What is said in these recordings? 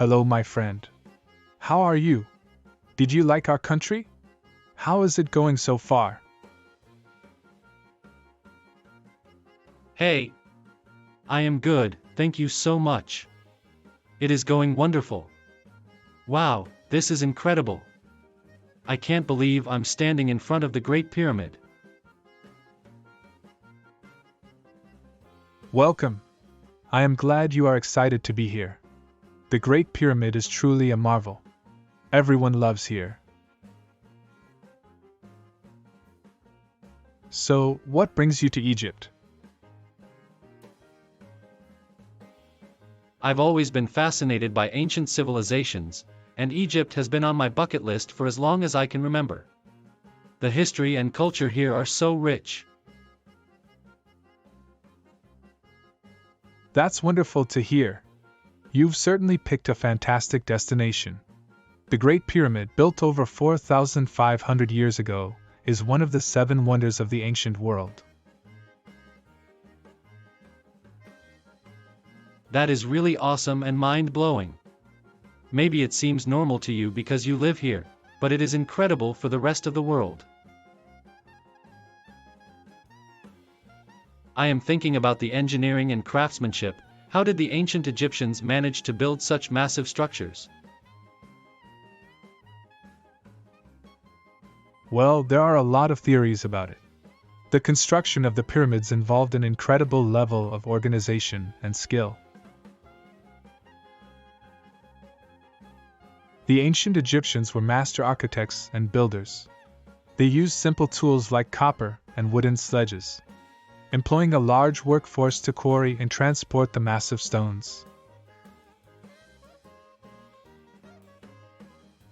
Hello, my friend. How are you? Did you like our country? How is it going so far? Hey, I am good, thank you so much. It is going wonderful. Wow, this is incredible. I can't believe I'm standing in front of the Great Pyramid. Welcome. I am glad you are excited to be here. The Great Pyramid is truly a marvel. Everyone loves here. So, what brings you to Egypt? I've always been fascinated by ancient civilizations, and Egypt has been on my bucket list for as long as I can remember. The history and culture here are so rich. That's wonderful to hear. You've certainly picked a fantastic destination. The Great Pyramid, built over 4,500 years ago, is one of the seven wonders of the ancient world. That is really awesome and mind-blowing. Maybe it seems normal to you because you live here, but it is incredible for the rest of the world. I am thinking about the engineering and craftsmanship. How did the ancient Egyptians manage to build such massive structures? Well, there are a lot of theories about it. The construction of the pyramids involved an incredible level of organization and skill. The ancient Egyptians were master architects and builders. They used simple tools like copper and wooden sledges, employing a large workforce to quarry and transport the massive stones.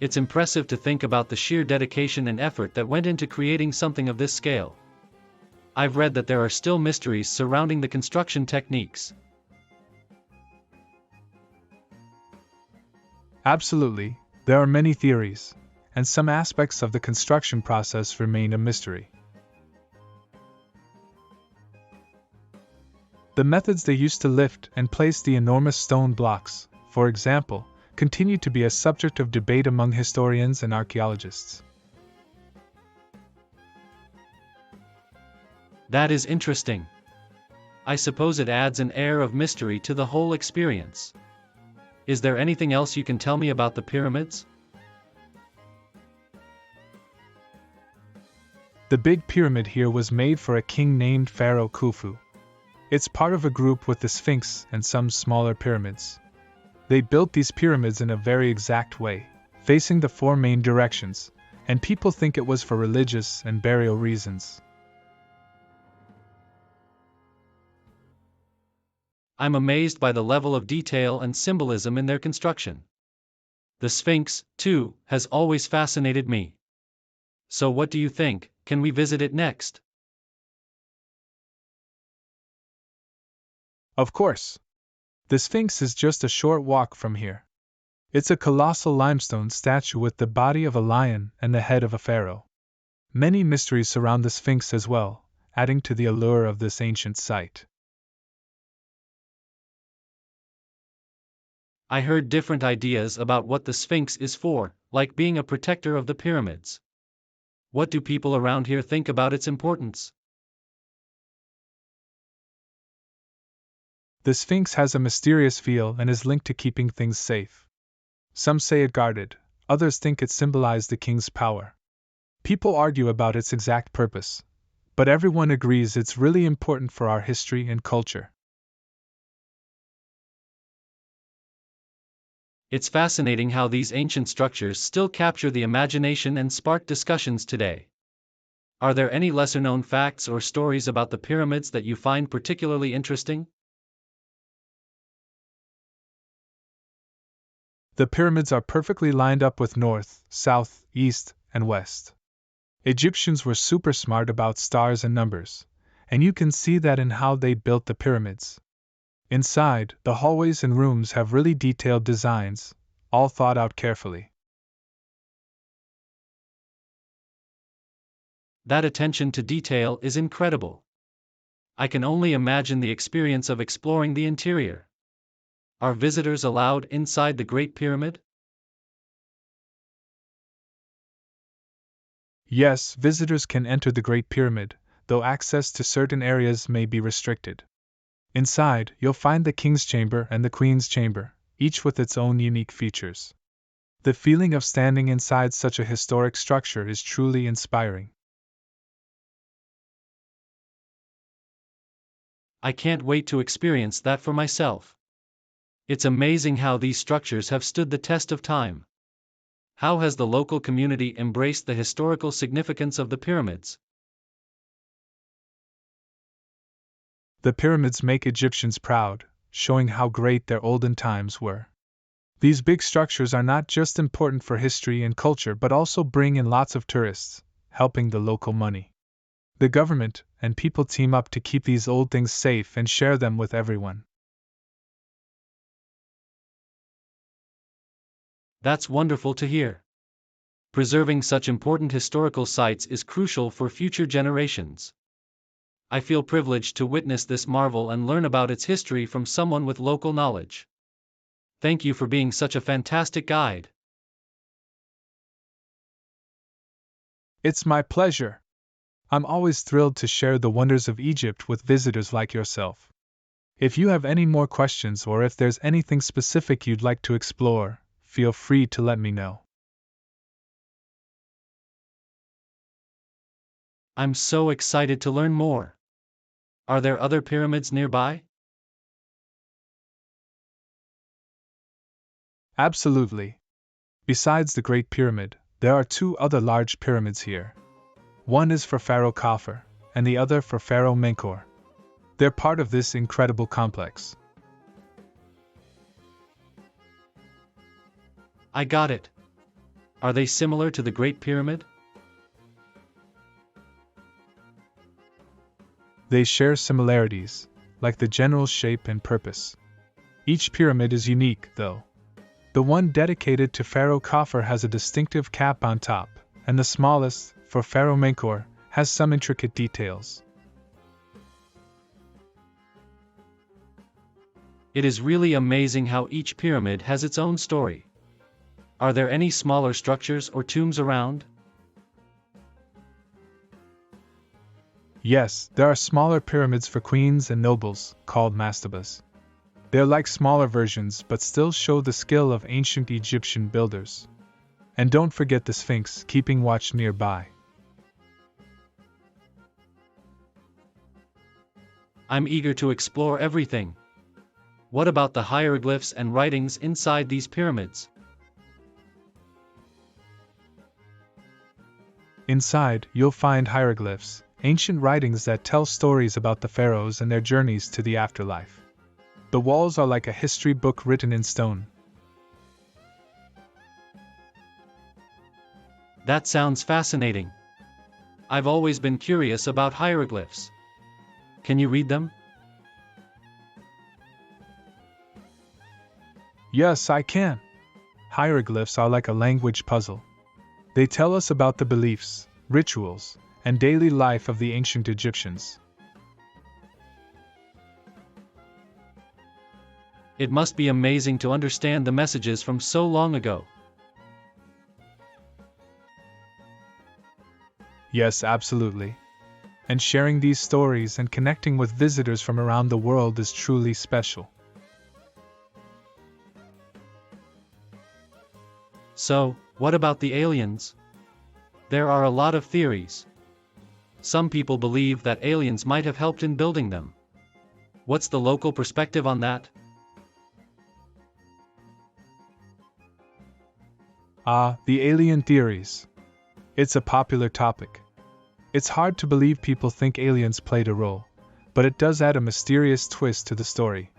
It's impressive to think about the sheer dedication and effort that went into creating something of this scale. I've read that there are still mysteries surrounding the construction techniques. Absolutely, there are many theories, and some aspects of the construction process remain a mystery. The methods they used to lift and place the enormous stone blocks, for example, continue to be a subject of debate among historians and archaeologists. That is interesting. I suppose it adds an air of mystery to the whole experience. Is there anything else you can tell me about the pyramids? The Big Pyramid here was made for a king named Pharaoh Khufu. It's part of a group with the Sphinx and some smaller pyramids. They built these pyramids in a very exact way, facing the four main directions, and people think it was for religious and burial reasons. I'm amazed by the level of detail and symbolism in their construction. The Sphinx, too, has always fascinated me. So what do you think, can we visit it next? Of course. The Sphinx is just a short walk from here. It's a colossal limestone statue with the body of a lion and the head of a pharaoh. Many mysteries surround the Sphinx as well, adding to the allure of this ancient site. I heard different ideas about what the Sphinx is for, like being a protector of the pyramids. What do people around here think about its importance? The Sphinx has a mysterious feel and is linked to keeping things safe. Some say it guarded, others think it symbolized the king's power. People argue about its exact purpose, but everyone agrees it's really important for our history and culture. It's fascinating how these ancient structures still capture the imagination and spark discussions today. Are there any lesser-known facts or stories about the pyramids that you find particularly interesting? The pyramids are perfectly lined up with north, south, east, and west. Egyptians were super smart about stars and numbers, and you can see that in how they built the pyramids. Inside, the hallways and rooms have really detailed designs, all thought out carefully. That attention to detail is incredible. I can only imagine the experience of exploring the interior. Are visitors allowed inside the Great Pyramid? Yes, visitors can enter the Great Pyramid, though access to certain areas may be restricted. Inside, you'll find the King's Chamber and the Queen's Chamber, each with its own unique features. The feeling of standing inside such a historic structure is truly inspiring. I can't wait to experience that for myself. It's amazing how these structures have stood the test of time. How has the local community embraced the historical significance of the pyramids? The pyramids make Egyptians proud, showing how great their olden times were. These big structures are not just important for history and culture but also bring in lots of tourists, helping the local money. The government and people team up to keep these old things safe and share them with everyone. That's wonderful to hear. Preserving such important historical sites is crucial for future generations. I feel privileged to witness this marvel and learn about its history from someone with local knowledge. Thank you for being such a fantastic guide. It's my pleasure. I'm always thrilled to share the wonders of Egypt with visitors like yourself. If you have any more questions or if there's anything specific you'd like to explore, feel free to let me know. I'm so excited to learn more. Are there other pyramids nearby? Absolutely. Besides the Great Pyramid, there are two other large pyramids here. One is for Pharaoh Khafre, and the other for Pharaoh Menkaure. They're part of this incredible complex. I got it. Are they similar to the Great Pyramid? They share similarities, like the general shape and purpose. Each pyramid is unique, though. The one dedicated to Pharaoh Khafre has a distinctive cap on top, and the smallest, for Pharaoh Menkaure, has some intricate details. It is really amazing how each pyramid has its own story. Are there any smaller structures or tombs around? Yes, there are smaller pyramids for queens and nobles, called mastabas. They're like smaller versions but still show the skill of ancient Egyptian builders. And don't forget the Sphinx keeping watch nearby. I'm eager to explore everything. What about the hieroglyphs and writings inside these pyramids? Inside, you'll find hieroglyphs, ancient writings that tell stories about the pharaohs and their journeys to the afterlife. The walls are like a history book written in stone. That sounds fascinating. I've always been curious about hieroglyphs. Can you read them? Yes, I can. Hieroglyphs are like a language puzzle. They tell us about the beliefs, rituals, and daily life of the ancient Egyptians. It must be amazing to understand the messages from so long ago. Yes, absolutely. And sharing these stories and connecting with visitors from around the world is truly special. So, what about the aliens? There are a lot of theories. Some people believe that aliens might have helped in building them. What's the local perspective on that? The alien theories. It's a popular topic. It's hard to believe people think aliens played a role, but it does add a mysterious twist to the story.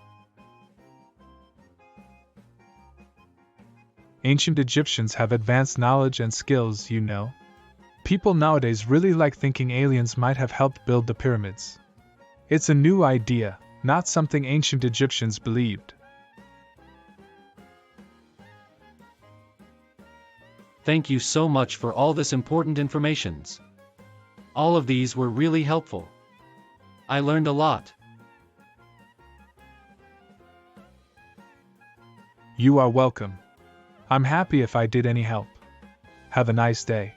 Ancient Egyptians have advanced knowledge and skills, you know. People nowadays really like thinking aliens might have helped build the pyramids. It's a new idea, not something ancient Egyptians believed. Thank you so much for all this important information. All of these were really helpful. I learned a lot. You are welcome. I'm happy if I did any help. Have a nice day.